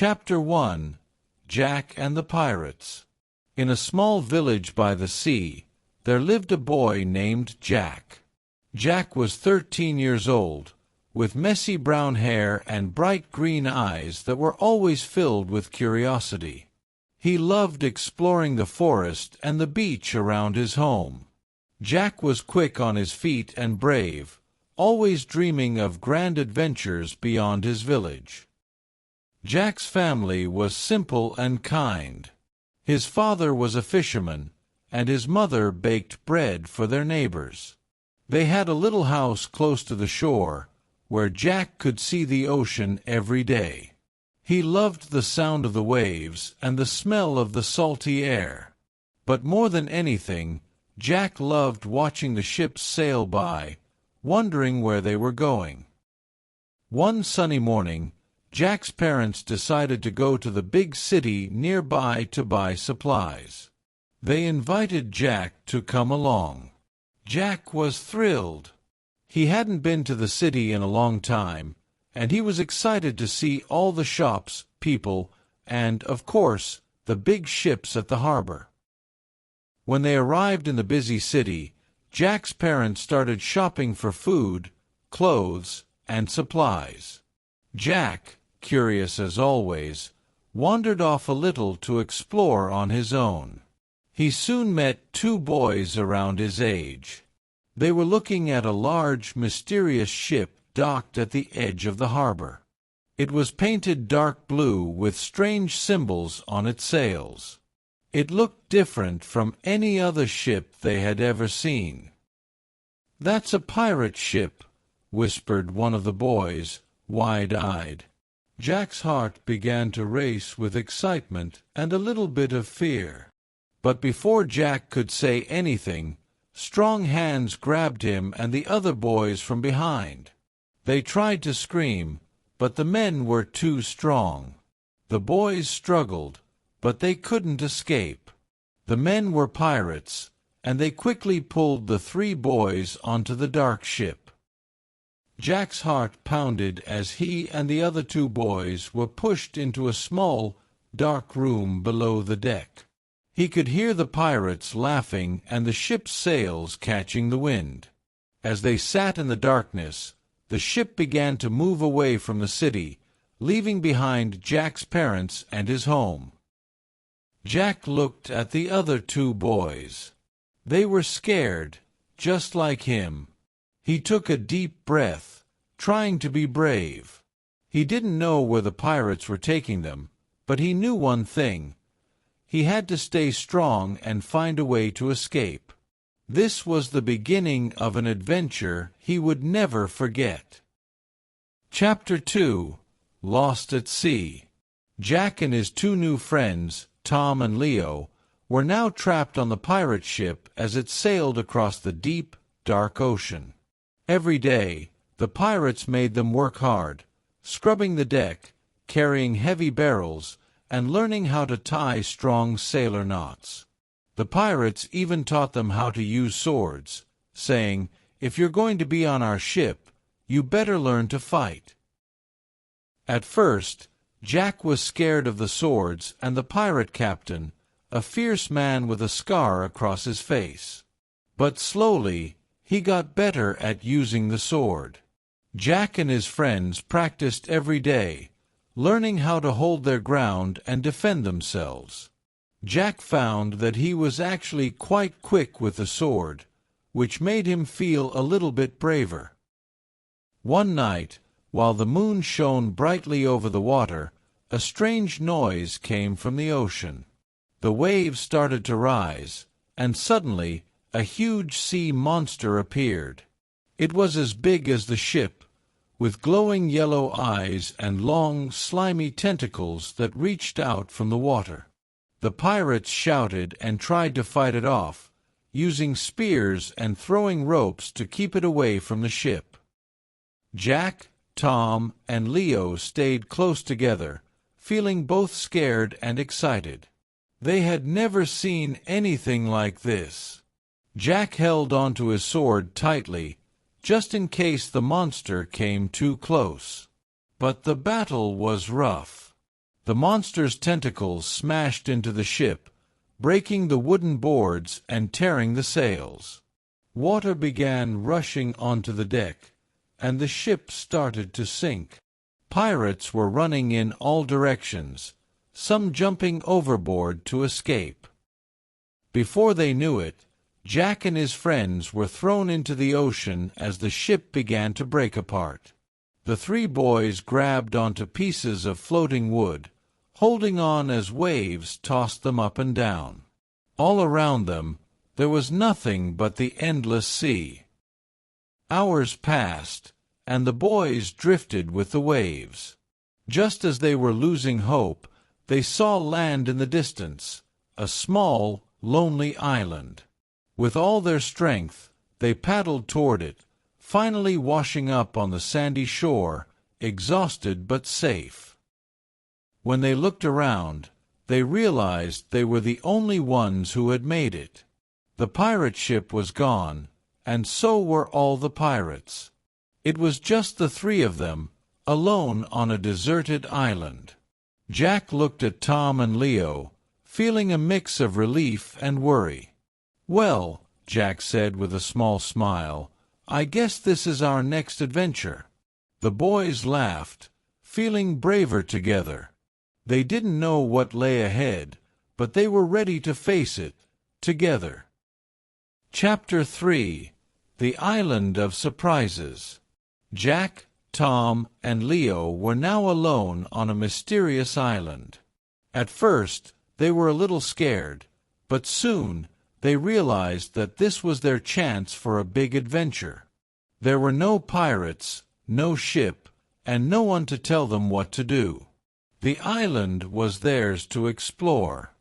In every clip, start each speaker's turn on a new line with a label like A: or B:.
A: Chapter 1. Jack and the Pirates. In a small village by the sea, there lived a boy named Jack. Jack was 13 years old, with messy brown hair and bright green eyes that were always filled with curiosity. He loved exploring the forest and the beach around his home. Jack was quick on his feet and brave, always dreaming of grand adventures beyond his village. Jack's family was simple and kind. His father was a fisherman, and his mother baked bread for their neighbors. They had a little house close to the shore, where Jack could see the ocean every day. He loved the sound of the waves and the smell of the salty air. But more than anything, Jack loved watching the ships sail by, wondering where they were going. One sunny morning, Jack's parents decided to go to the big city nearby to buy supplies. They invited Jack to come along. Jack was thrilled. He hadn't been to the city in a long time, and he was excited to see all the shops, people, and, of course, the big ships at the harbor. When they arrived in the busy city, Jack's parents started shopping for food, clothes, and supplies. Jack, curious as always, wandered off a little to explore on his own. He soon met two boys around his age. They were looking at a large, mysterious ship docked at the edge of the harbor. It was painted dark blue with strange symbols on its sails. It looked different from any other ship they had ever seen. "That's a pirate ship," whispered one of the boys, wide-eyed. Jack's heart began to race with excitement and a little bit of fear. But before Jack could say anything, strong hands grabbed him and the other boys from behind. They tried to scream, but the men were too strong. The boys struggled, but they couldn't escape. The men were pirates, and they quickly pulled the three boys onto the dark ship. Jack's heart pounded as he and the other two boys were pushed into a small, dark room below the deck. He could hear the pirates laughing and the ship's sails catching the wind. As they sat in the darkness, the ship began to move away from the city, leaving behind Jack's parents and his home. Jack looked at the other two boys. They were scared, just like him. He took a deep breath, trying to be brave. He didn't know where the pirates were taking them, but he knew one thing. He had to stay strong and find a way to escape. This was the beginning of an adventure he would never forget. Chapter 2. Lost at Sea. Jack and his two new friends, Tom and Leo, were now trapped on the pirate ship as it sailed across the deep, dark ocean. Every day, the pirates made them work hard, scrubbing the deck, carrying heavy barrels, and learning how to tie strong sailor knots. The pirates even taught them how to use swords, saying, "If you're going to be on our ship, you better learn to fight." At first, Jack was scared of the swords and the pirate captain, a fierce man with a scar across his face. But slowly, he got better at using the sword. Jack and his friends practiced every day, learning how to hold their ground and defend themselves. Jack found that he was actually quite quick with the sword, which made him feel a little bit braver. One night, while the moon shone brightly over the water, a strange noise came from the ocean. The waves started to rise, and suddenly a huge sea monster appeared. It was as big as the ship, with glowing yellow eyes and long, slimy tentacles that reached out from the water. The pirates shouted and tried to fight it off, using spears and throwing ropes to keep it away from the ship. Jack, Tom, and Leo stayed close together, feeling both scared and excited. They had never seen anything like this. Jack held onto his sword tightly, just in case the monster came too close. But the battle was rough. The monster's tentacles smashed into the ship, breaking the wooden boards and tearing the sails. Water began rushing onto the deck, and the ship started to sink. Pirates were running in all directions, some jumping overboard to escape. Before they knew it, Jack and his friends were thrown into the ocean as the ship began to break apart. The three boys grabbed onto pieces of floating wood, holding on as waves tossed them up and down. All around them, there was nothing but the endless sea. Hours passed, and the boys drifted with the waves. Just as they were losing hope, they saw land in the distance, a small, lonely island. With all their strength, they paddled toward it, finally washing up on the sandy shore, exhausted but safe. When they looked around, they realized they were the only ones who had made it. The pirate ship was gone, and so were all the pirates. It was just the three of them, alone on a deserted island. Jack looked at Tom and Leo, feeling a mix of relief and worry. "Well," Jack said with a small smile, "I guess this is our next adventure." The boys laughed, feeling braver together. They didn't know what lay ahead, but they were ready to face it, together. Chapter 3: The Island of Surprises. Jack, Tom, and Leo were now alone on a mysterious island. At first, they were a little scared, but soon they realized that this was their chance for a big adventure. There were no pirates, no ship, and no one to tell them what to do. The island was theirs to explore.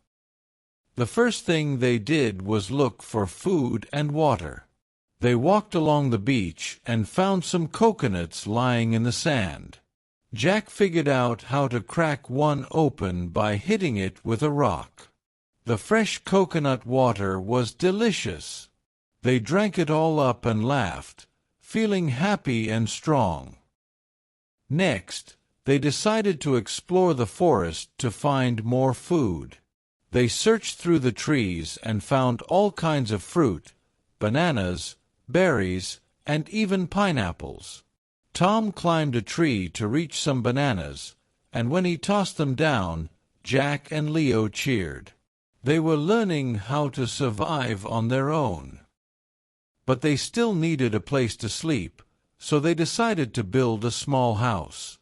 A: The first thing they did was look for food and water. They walked along the beach and found some coconuts lying in the sand. Jack figured out how to crack one open by hitting it with a rock. The fresh coconut water was delicious. They drank it all up and laughed, feeling happy and strong. Next, they decided to explore the forest to find more food. They searched through the trees and found all kinds of fruit, bananas, berries, and even pineapples. Tom climbed a tree to reach some bananas, and when he tossed them down, Jack and Leo cheered. They were learning how to survive on their own. But they still needed a place to sleep, so they decided to build a small house.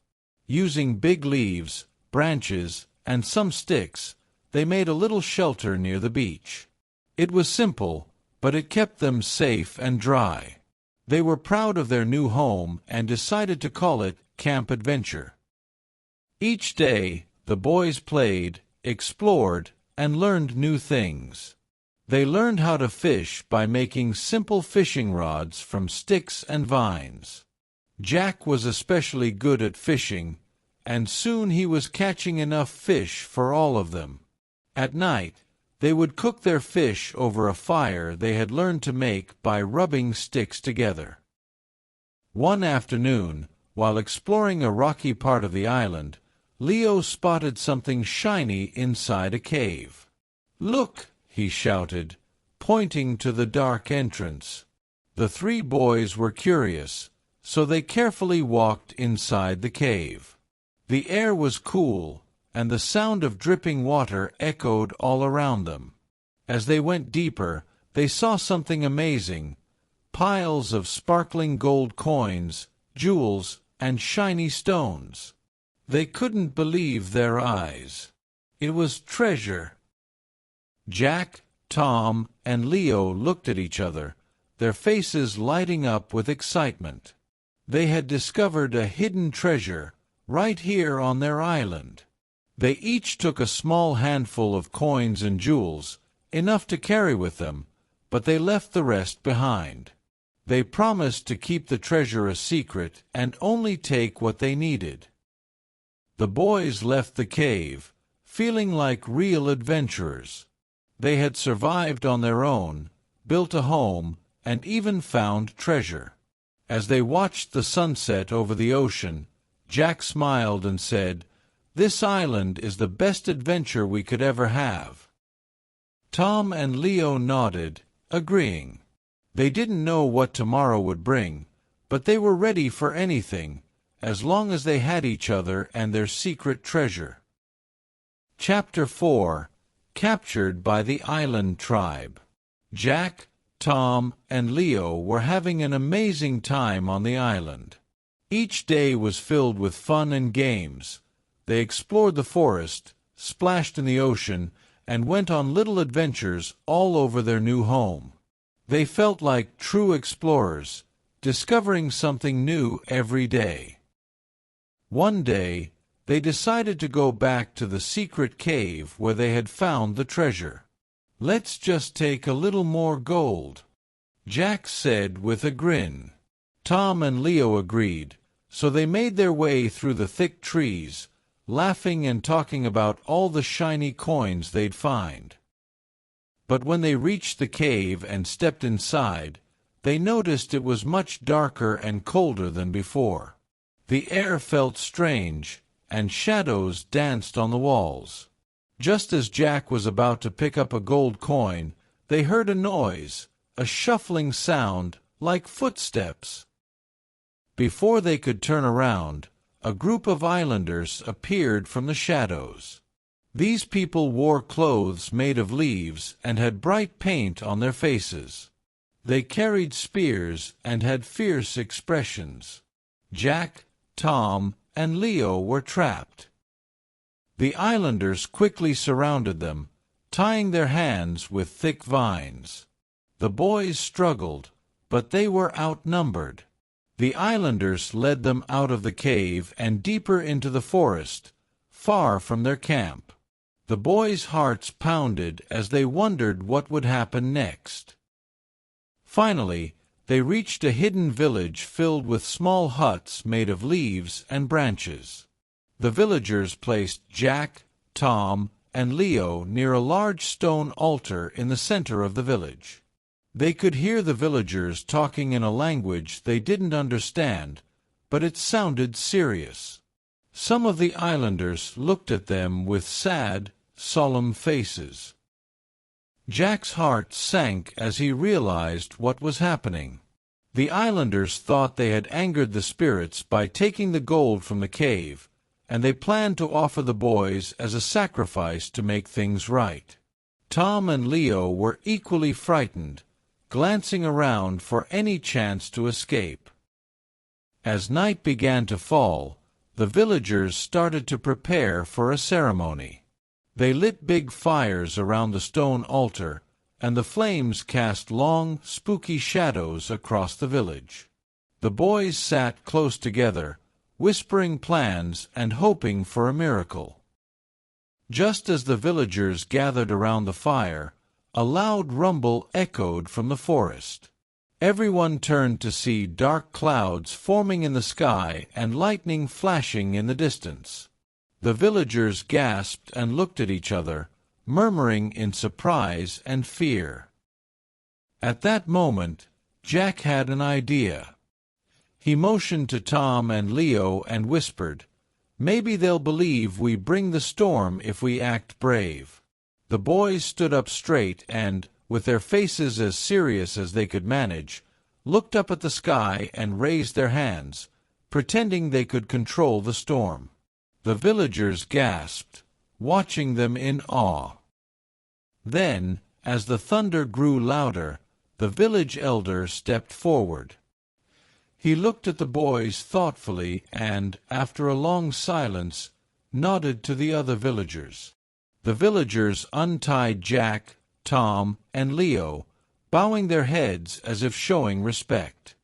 A: Using big leaves, branches, and some sticks, they made a little shelter near the beach. It was simple, but it kept them safe and dry. They were proud of their new home and decided to call it Camp Adventure. Each day, the boys played, explored, and learned new things. They learned how to fish by making simple fishing rods from sticks and vines. Jack was especially good at fishing, and soon he was catching enough fish for all of them. At night, they would cook their fish over a fire they had learned to make by rubbing sticks together. One afternoon, while exploring a rocky part of the island, Leo spotted something shiny inside a cave. "Look!" he shouted, pointing to the dark entrance. The three boys were curious, so they carefully walked inside the cave. The air was cool, and the sound of dripping water echoed all around them. As they went deeper, they saw something amazing: piles of sparkling gold coins, jewels, and shiny stones. They couldn't believe their eyes. It was treasure. Jack, Tom, and Leo looked at each other, their faces lighting up with excitement. They had discovered a hidden treasure right here on their island. They each took a small handful of coins and jewels, enough to carry with them, but they left the rest behind. They promised to keep the treasure a secret and only take what they needed. The boys left the cave, feeling like real adventurers. They had survived on their own, built a home, and even found treasure. As they watched the sunset over the ocean, Jack smiled and said, This island is the best adventure we could ever have." Tom and Leo nodded, agreeing. They didn't know what tomorrow would bring, but they were ready for anything, as long as they had each other and their secret treasure. Chapter 4. Captured by the Island Tribe. Jack, Tom, and Leo were having an amazing time on the island. Each day was filled with fun and games. They explored the forest, splashed in the ocean, and went on little adventures all over their new home. They felt like true explorers, discovering something new every day. One day, they decided to go back to the secret cave where they had found the treasure. "Let's just take a little more gold," Jack said with a grin. Tom and Leo agreed, so they made their way through the thick trees, laughing and talking about all the shiny coins they'd find. But when they reached the cave and stepped inside, they noticed it was much darker and colder than before. The air felt strange, and shadows danced on the walls. Just as Jack was about to pick up a gold coin, they heard a noise, a shuffling sound like footsteps. Before they could turn around, a group of islanders appeared from the shadows. These people wore clothes made of leaves and had bright paint on their faces. They carried spears and had fierce expressions. Jack, Tom, and Leo were trapped. The islanders quickly surrounded them, tying their hands with thick vines. The boys struggled, but they were outnumbered. The islanders led them out of the cave and deeper into the forest, far from their camp. The boys' hearts pounded as they wondered what would happen next. Finally, they reached a hidden village filled with small huts made of leaves and branches. The villagers placed Jack, Tom, and Leo near a large stone altar in the center of the village. They could hear the villagers talking in a language they didn't understand, but it sounded serious. Some of the islanders looked at them with sad, solemn faces. Jack's heart sank as he realized what was happening. The islanders thought they had angered the spirits by taking the gold from the cave, and they planned to offer the boys as a sacrifice to make things right. Tom and Leo were equally frightened, glancing around for any chance to escape. As night began to fall, the villagers started to prepare for a ceremony. They lit big fires around the stone altar, and the flames cast long, spooky shadows across the village. The boys sat close together, whispering plans and hoping for a miracle. Just as the villagers gathered around the fire, a loud rumble echoed from the forest. Everyone turned to see dark clouds forming in the sky and lightning flashing in the distance. The villagers gasped and looked at each other, murmuring in surprise and fear. At that moment, Jack had an idea. He motioned to Tom and Leo and whispered, "Maybe they'll believe we bring the storm if we act brave." The boys stood up straight and, with their faces as serious as they could manage, looked up at the sky and raised their hands, pretending they could control the storm. The villagers gasped, watching them in awe. Then, as the thunder grew louder, the village elder stepped forward. He looked at the boys thoughtfully and, after a long silence, nodded to the other villagers. The villagers untied Jack, Tom, and Leo, bowing their heads as if showing respect.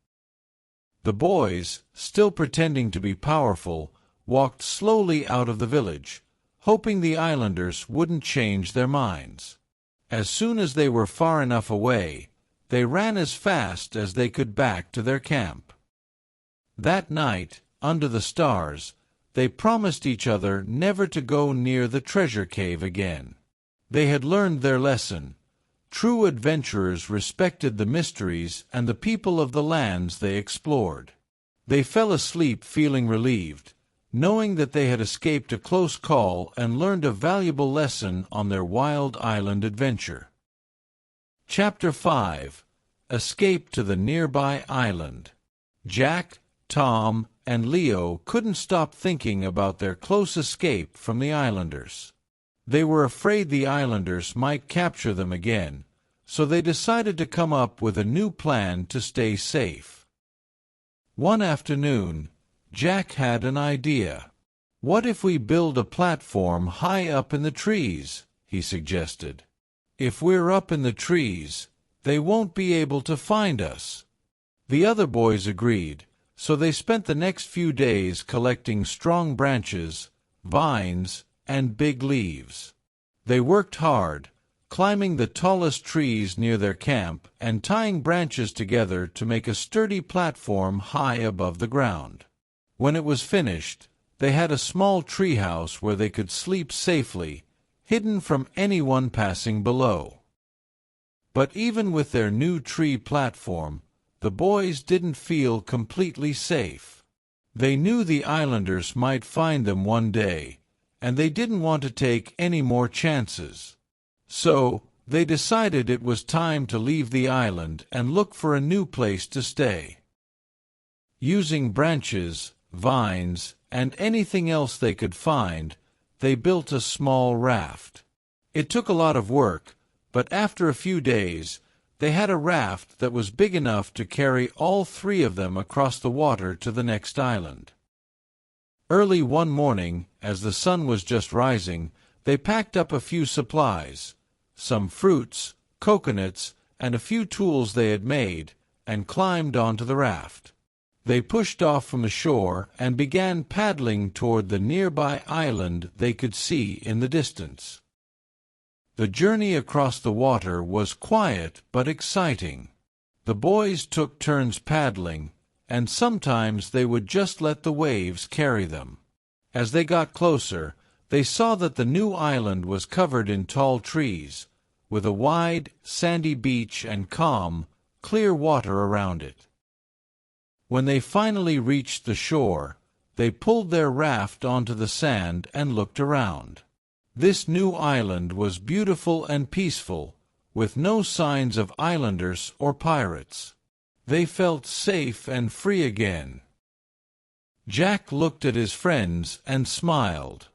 A: The boys, still pretending to be powerful, walked slowly out of the village, hoping the islanders wouldn't change their minds. As soon as they were far enough away, they ran as fast as they could back to their camp. That night, under the stars, they promised each other never to go near the treasure cave again. They had learned their lesson. True adventurers respected the mysteries and the people of the lands they explored. They fell asleep feeling relieved, knowing that they had escaped a close call and learned a valuable lesson on their wild island adventure. Chapter 5. Escape to the nearby island. Jack, Tom, and Leo couldn't stop thinking about their close escape from the islanders. They were afraid the islanders might capture them again, so they decided to come up with a new plan to stay safe. One afternoon, Jack had an idea. "What if we build a platform high up in the trees?" he suggested. "If we're up in the trees, they won't be able to find us." The other boys agreed, so they spent the next few days collecting strong branches, vines, and big leaves. They worked hard, climbing the tallest trees near their camp and tying branches together to make a sturdy platform high above the ground. When it was finished, they had a small tree house where they could sleep safely, hidden from anyone passing below. But even with their new tree platform, the boys didn't feel completely safe. They knew the islanders might find them one day, and they didn't want to take any more chances. So, they decided it was time to leave the island and look for a new place to stay. Using branches, vines, and anything else they could find, they built a small raft. It took a lot of work, but after a few days, they had a raft that was big enough to carry all three of them across the water to the next island. Early one morning, as the sun was just rising, they packed up a few supplies, some fruits, coconuts, and a few tools they had made, and climbed onto the raft. They pushed off from the shore and began paddling toward the nearby island they could see in the distance. The journey across the water was quiet but exciting. The boys took turns paddling, and sometimes they would just let the waves carry them. As they got closer, they saw that the new island was covered in tall trees, with a wide, sandy beach and calm, clear water around it. When they finally reached the shore, they pulled their raft onto the sand and looked around. This new island was beautiful and peaceful, with no signs of islanders or pirates. They felt safe and free again. Jack looked at his friends and smiled.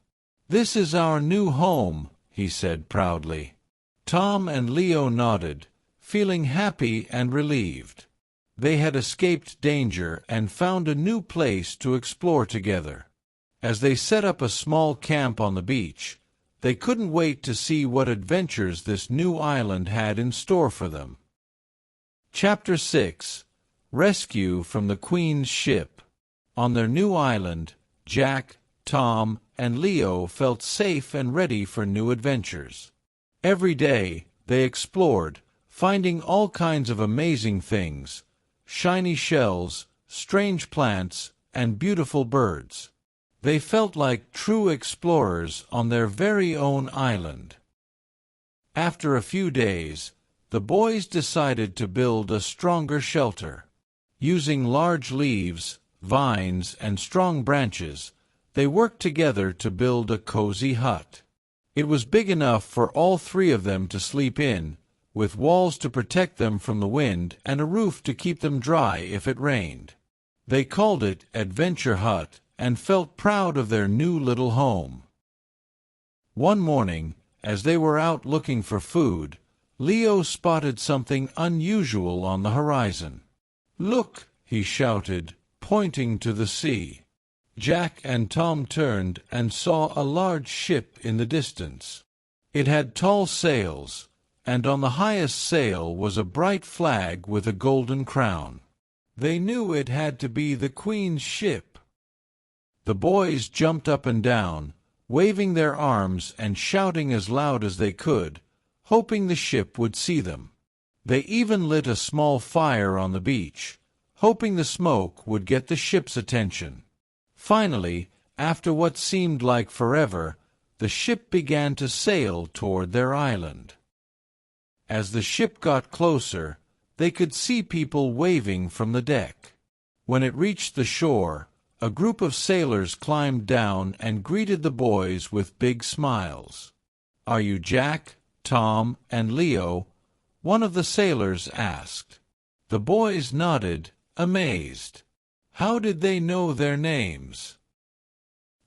A: "This is our new home," he said proudly. Tom and Leo nodded, feeling happy and relieved. They had escaped danger and found a new place to explore together. As they set up a small camp on the beach, they couldn't wait to see what adventures this new island had in store for them. Chapter 6. Rescue from the Queen's Ship. On their new island, Jack, Tom, and Leo felt safe and ready for new adventures. Every day, they explored, finding all kinds of amazing things: shiny shells, strange plants, and beautiful birds. They felt like true explorers on their very own island. After a few days, the boys decided to build a stronger shelter. Using large leaves, vines, and strong branches, they worked together to build a cozy hut. It was big enough for all three of them to sleep in, with walls to protect them from the wind and a roof to keep them dry if it rained. They called it Adventure Hut and felt proud of their new little home. One morning, as they were out looking for food, Leo spotted something unusual on the horizon. "Look!" he shouted, pointing to the sea. Jack and Tom turned and saw a large ship in the distance. It had tall sails, and on the highest sail was a bright flag with a golden crown. They knew it had to be the Queen's ship. The boys jumped up and down, waving their arms and shouting as loud as they could, hoping the ship would see them. They even lit a small fire on the beach, hoping the smoke would get the ship's attention. Finally, after what seemed like forever, the ship began to sail toward their island. As the ship got closer, they could see people waving from the deck. When it reached the shore, a group of sailors climbed down and greeted the boys with big smiles. "Are you Jack, Tom, and Leo?" one of the sailors asked. The boys nodded, amazed. How did they know their names?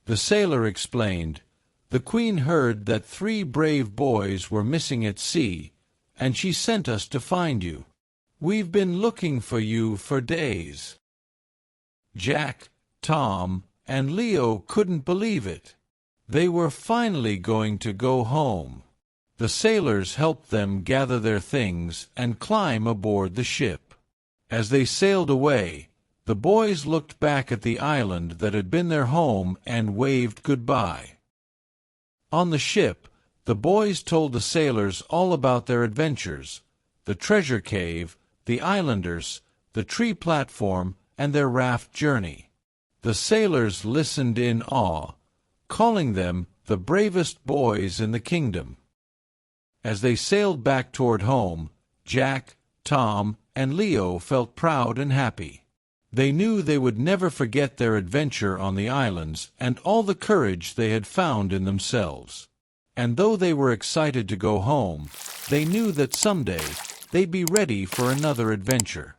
A: The sailor explained, "The Queen heard that 3 brave boys were missing at sea, and she sent us to find you. We've been looking for you for days." Jack, Tom, and Leo couldn't believe it. They were finally going to go home. The sailors helped them gather their things and climb aboard the ship. As they sailed away, the boys looked back at the island that had been their home and waved goodbye. On the ship, the boys told the sailors all about their adventures, the treasure cave, the islanders, the tree platform, and their raft journey. The sailors listened in awe, calling them the bravest boys in the kingdom. As they sailed back toward home, Jack, Tom, and Leo felt proud and happy. They knew they would never forget their adventure on the islands and all the courage they had found in themselves. And though they were excited to go home, they knew that someday they'd be ready for another adventure.